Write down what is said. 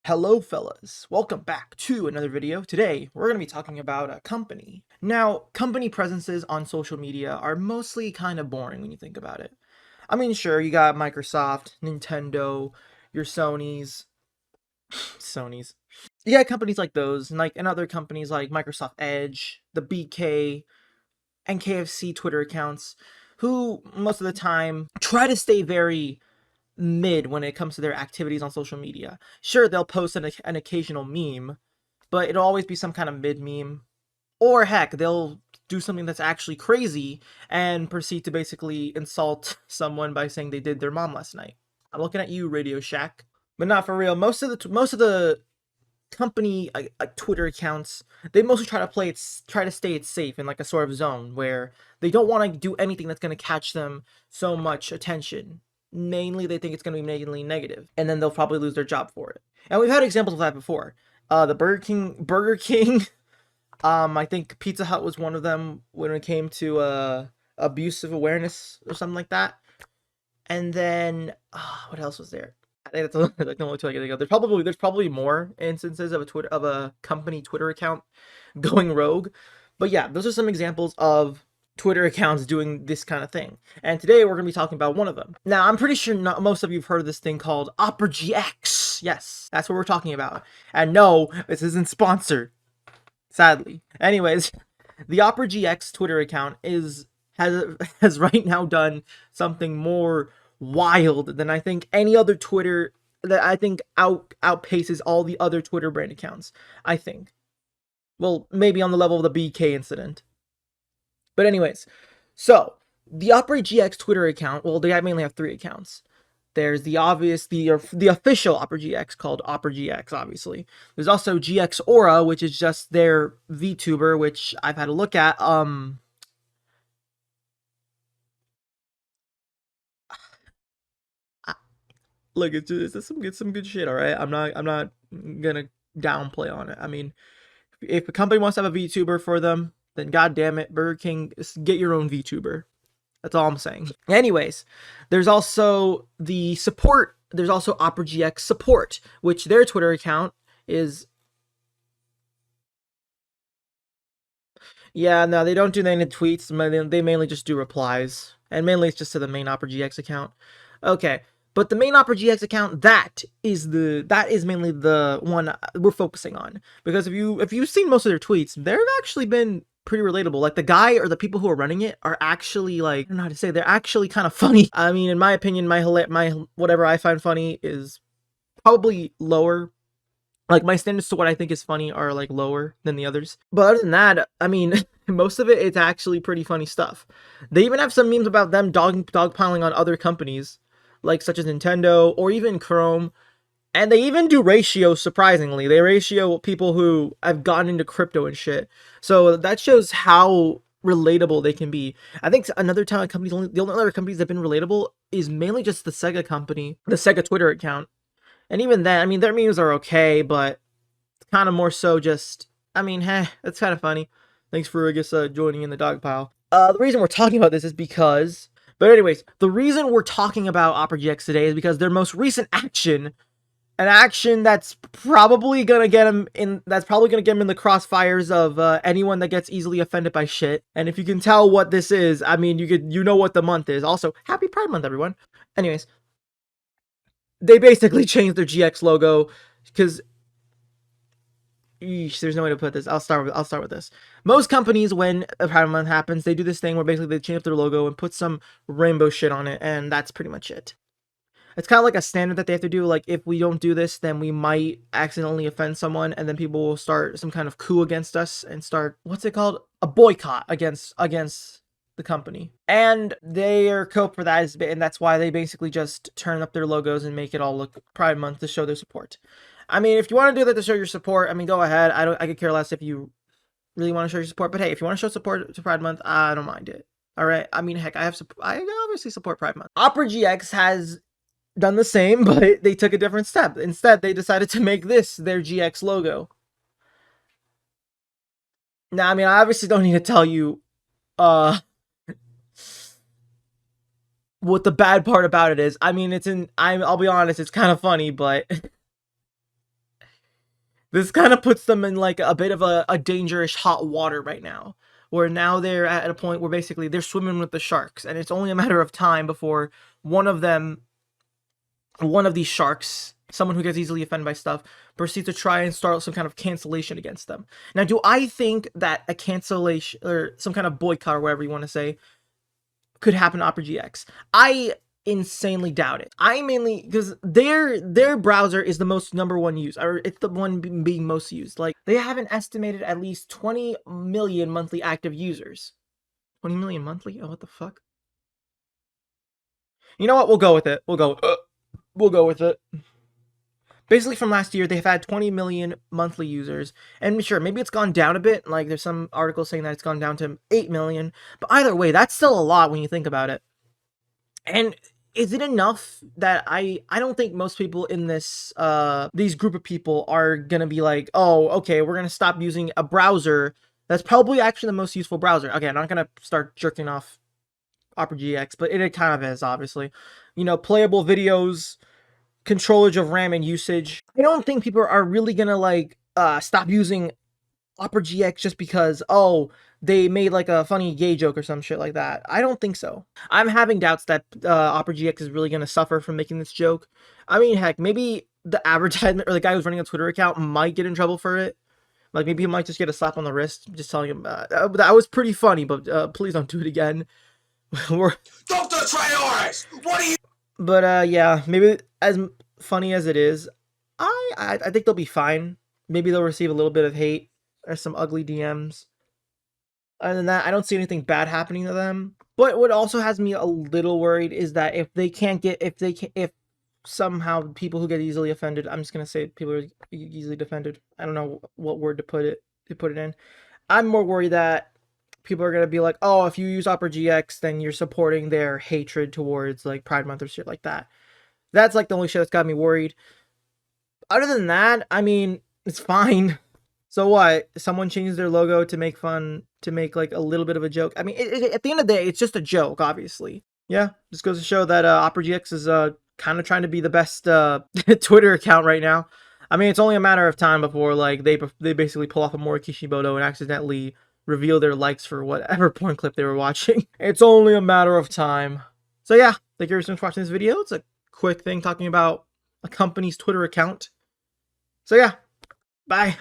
Hello fellas, welcome back to another video. Today, we're going to be talking about a company. Now, company presences on social media are mostly kind of boring when you think about it. I mean, sure, you got Microsoft, Nintendo, your Sony's. You got companies like those, and other companies like Microsoft Edge, the BK, and KFC Twitter accounts, who most of the time try to stay very mid when it comes to their activities on social media. Sure, they'll post an occasional meme, but it'll always be some kind of mid meme. Or heck, they'll do something that's actually crazy and proceed to basically insult someone by saying they did their mom last night. I'm looking at you, Radio Shack. But not for real. Most of the company Twitter accounts, they mostly try to stay it safe in like a sort of zone where they don't want to do anything that's going to catch them so much attention. Mainly, they think it's going to be mainly negative, and then they'll probably lose their job for it. And we've had examples of that before. The Burger King. I think Pizza Hut was one of them when it came to abusive awareness or something like that. And then what else was there? I think that's like the only two I can think of. There's probably more instances of a company Twitter account going rogue, but yeah, those are some examples of Twitter accounts doing this kind of thing. And today we're going to be talking about one of them. Now, I'm pretty sure most of you have heard of this thing called Opera GX. Yes, that's what we're talking about. And no, this isn't sponsored, sadly. Anyways, the Opera GX Twitter account has right now done something more wild than I think any other Twitter that I think outpaces all the other Twitter brand accounts. I think. Well, maybe on the level of the BK incident. But anyways, so the Opera GX Twitter account, well, they mainly have three accounts. There's the official Opera GX called Opera GX, obviously. There's also GX Aura, which is just their VTuber, which I've had a look at. Look, it's some good shit, all right? I'm not gonna downplay on it. I mean, if a company wants to have a VTuber for them, then goddamn it, Burger King, get your own VTuber. That's all I'm saying. Anyways, there's also the support. There's also Opera GX support, which their Twitter account is. Yeah, no, they don't do any tweets. They mainly just do replies, and mainly it's just to the main Opera GX account. Okay, but the main Opera GX account, that is mainly the one we're focusing on, because if you've seen most of their tweets, they've actually been pretty relatable. Like, the guy or the people who are running it are actually, like, I don't know how to say, they're actually kind of funny. I mean, in my opinion, my whatever I find funny is probably lower. Like, my standards to what I think is funny are like lower than the others. But other than that, I mean, most of it's actually pretty funny stuff. They even have some memes about them dogpiling on other companies, like such as Nintendo or even Chrome. And they even do ratios, surprisingly. They ratio people who have gotten into crypto and shit. So that shows how relatable they can be. I think another time the only other companies that have been relatable is mainly just the Sega company, the Sega Twitter account. And even then, I mean, their memes are okay, but kind of more so just, I mean, that's kind of funny. Thanks for, I guess, joining in the dog pile. The reason we're talking about this is because, but anyways, the reason we're talking about Opera GX today is because their most recent action, an action that's probably gonna get him in the crossfires of anyone that gets easily offended by shit. And if you can tell what this is, I mean, you know what the month is. Also, happy Pride Month, everyone. Anyways, they basically changed their GX logo because there's no way to put this. I'll start with this. Most companies, when a Pride Month happens, they do this thing where basically they change up their logo and put some rainbow shit on it, and that's pretty much it. It's kind of like a standard that they have to do. Like, if we don't do this, then we might accidentally offend someone, and then people will start some kind of coup against us and start, what's it called? A boycott against the company. And their cope for that is, and that's why they basically just turn up their logos and make it all look Pride Month to show their support. I mean, if you want to do that to show your support, I mean, go ahead. I could care less if you really want to show your support. But hey, if you want to show support to Pride Month, I don't mind it. All right. I mean, heck, I obviously support Pride Month. Opera GX has done the same, but they took a different step. Instead, they decided to make this their GX logo. Now, I mean, I obviously don't need to tell you what the bad part about it is. I mean, I'll be honest, it's kind of funny, but This kind of puts them in like a bit of a dangerous hot water right now, where now they're at a point where basically they're swimming with the sharks, and it's only a matter of time before one of them, one of these sharks, someone who gets easily offended by stuff, proceeds to try and start some kind of cancellation against them. Now, do I think that a cancellation or some kind of boycott or whatever you want to say could happen to Opera GX? I insanely doubt it. I mainly because their browser is the most number one used, or it's the one being most used. Like they have an estimated at least 20 million monthly active users. 20 million monthly? Oh, what the fuck? You know what? We'll go with it. We'll go with it. Basically, from last year, they've had 20 million monthly users. And sure, maybe it's gone down a bit. Like, there's some articles saying that it's gone down to 8 million. But either way, that's still a lot when you think about it. And is it enough that I don't think most people in this, these group of people are gonna be like, oh, okay, we're gonna stop using a browser that's probably actually the most useful browser. Okay, I'm not gonna start jerking off Opera GX, but it kind of is, obviously. You know, playable videos, controllers of RAM and usage. I don't think people are really gonna like stop using Opera GX just because, oh, they made like a funny gay joke or some shit like that. I don't think so. I'm having doubts that Opera GX is really gonna suffer from making this joke. I mean, heck, maybe the advertisement or the guy who's running a Twitter account might get in trouble for it. Like maybe he might just get a slap on the wrist, just telling him that was pretty funny, but please don't do it again. We're Dr. Trayaurus, what are you? But yeah, maybe as funny as it is, I think they'll be fine. Maybe they'll receive a little bit of hate or some ugly DMs. Other than that, I don't see anything bad happening to them. But what also has me a little worried is that if somehow people who get easily offended, I'm just gonna say people are easily defended. I don't know what word to put it in. I'm more worried that people are gonna be like, oh, if you use Opera GX, then you're supporting their hatred towards like Pride Month or shit like that. That's like the only shit that's got me worried. Other than that, I mean, it's fine. So what? Someone changes their logo to make fun, to make like a little bit of a joke. I mean, at the end of the day, it's just a joke, obviously. Yeah, just goes to show that Opera GX is kind of trying to be the best Twitter account right now. I mean, it's only a matter of time before like they basically pull off a Mori Kishimoto and accidentally reveal their likes for whatever porn clip they were watching. It's only a matter of time. So yeah, thank you very much for watching this video. It's a quick thing talking about a company's Twitter account. So yeah, bye.